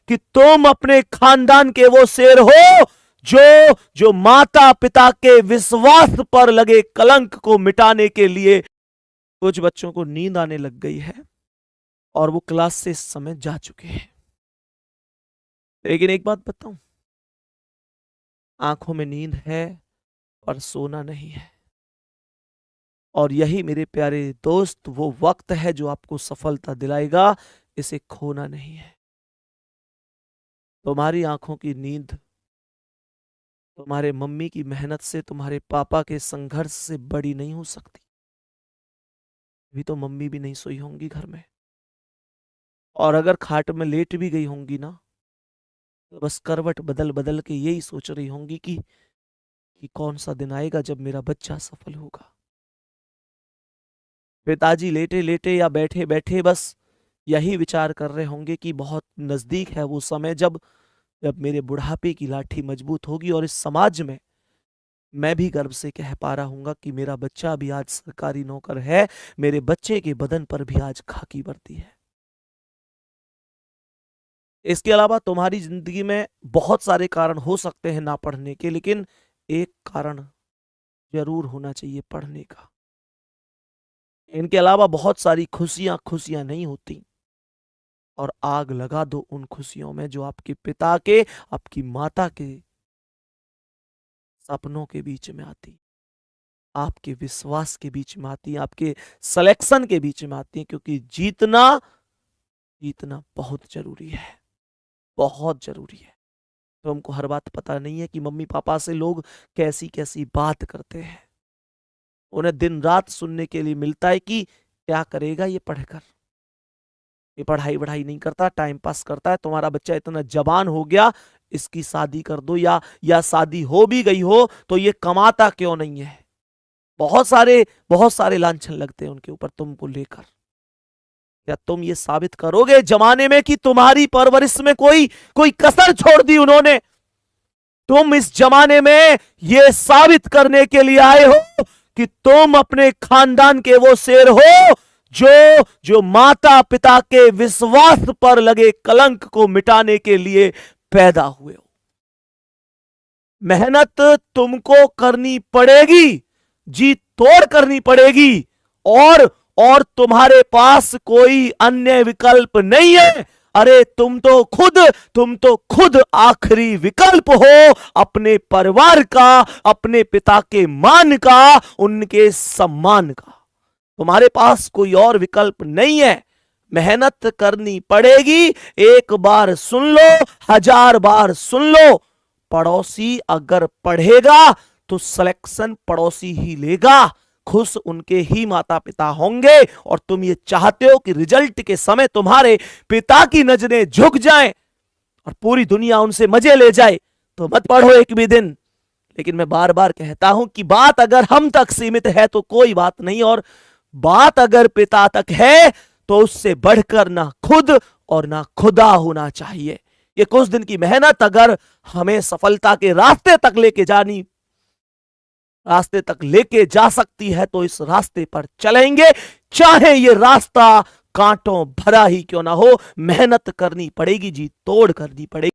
कि तुम अपने खानदान के वो शेर हो जो जो माता पिता के विश्वास पर लगे कलंक को मिटाने के लिए। कुछ बच्चों को नींद आने लग गई है और वो क्लास से इस समय जा चुके हैं। लेकिन एक बात बताऊं, आंखों में नींद है पर सोना नहीं है। और यही मेरे प्यारे दोस्त वो वक्त है जो आपको सफलता दिलाएगा, इसे खोना नहीं है। तुम्हारी आंखों की नींद तुम्हारे मम्मी की मेहनत से, तुम्हारे पापा के संघर्ष से बड़ी नहीं हो सकती। अभी तो मम्मी भी नहीं सोई होंगी घर में, और अगर खाट में लेट भी गई होंगी ना, तो बस करवट बदल बदल के यही सोच रही होंगी कि कौन सा दिन आएगा जब मेरा बच्चा सफल होगा। पिताजी लेटे लेटे या बैठे बैठे बस यही विचार कर रहे होंगे कि बहुत नजदीक है वो समय जब जब मेरे बुढ़ापे की लाठी मजबूत होगी और इस समाज में मैं भी गर्व से कह पा रहा हूंगा कि मेरा बच्चा भी आज सरकारी नौकर है, मेरे बच्चे के बदन पर भी आज खाकी वर्दी है। इसके अलावा तुम्हारी जिंदगी में बहुत सारे कारण हो सकते हैं ना पढ़ने के, लेकिन एक कारण जरूर होना चाहिए पढ़ने का। इनके अलावा बहुत सारी खुशियां खुशियां नहीं होती, और आग लगा दो उन खुशियों में जो आपके पिता के, आपकी माता के सपनों के बीच में आती, आपके विश्वास के बीच में आती है, आपके सिलेक्शन के बीच में आती है। क्योंकि जीतना जीतना बहुत जरूरी है, बहुत जरूरी है। तो हमको हर बात पता नहीं है कि मम्मी पापा से लोग कैसी कैसी बात करते हैं। उन्हें दिन रात सुनने के लिए मिलता है कि क्या करेगा ये पढ़कर, ये पढ़ाई वढ़ाई नहीं करता, टाइम पास करता है, तुम्हारा बच्चा इतना जवान हो गया, इसकी शादी कर दो, या शादी हो भी गई हो तो ये कमाता क्यों नहीं है। बहुत सारे लांछन लगते हैं उनके ऊपर तुमको लेकर। क्या तुम ये साबित करोगे जमाने में कि तुम्हारी परवरिश में कोई कोई कसर छोड़ दी उन्होंने? तुम इस जमाने में ये साबित करने के लिए आए हो कि तुम अपने खानदान के वो शेर हो जो जो माता पिता के विश्वास पर लगे कलंक को मिटाने के लिए पैदा हुए हो। मेहनत तुमको करनी पड़ेगी, जी तोड़ करनी पड़ेगी, और तुम्हारे पास कोई अन्य विकल्प नहीं है। अरे तुम तो खुद आखिरी विकल्प हो अपने परिवार का, अपने पिता के मान का, उनके सम्मान का। तुम्हारे पास कोई और विकल्प नहीं है। मेहनत करनी पड़ेगी। एक बार सुन लो, 1000 बार सुन लो, पड़ोसी अगर पढ़ेगा तो सिलेक्शन पड़ोसी ही लेगा, खुश उनके ही माता पिता होंगे। और तुम ये चाहते हो कि रिजल्ट के समय तुम्हारे पिता की नजरें झुक जाएं और पूरी दुनिया उनसे मजे ले जाए, तो मत पढ़ो एक भी दिन। लेकिन मैं बार बार कहता हूं कि बात अगर हम तक सीमित है तो कोई बात नहीं, और बात अगर पिता तक है तो उससे बढ़कर ना खुद और ना खुदा होना चाहिए। ये कुछ दिन की मेहनत अगर हमें सफलता के रास्ते तक लेके जा सकती है तो इस रास्ते पर चलेंगे, चाहे ये रास्ता कांटों भरा ही क्यों ना हो। मेहनत करनी पड़ेगी, जी तोड़ करनी पड़ेगी।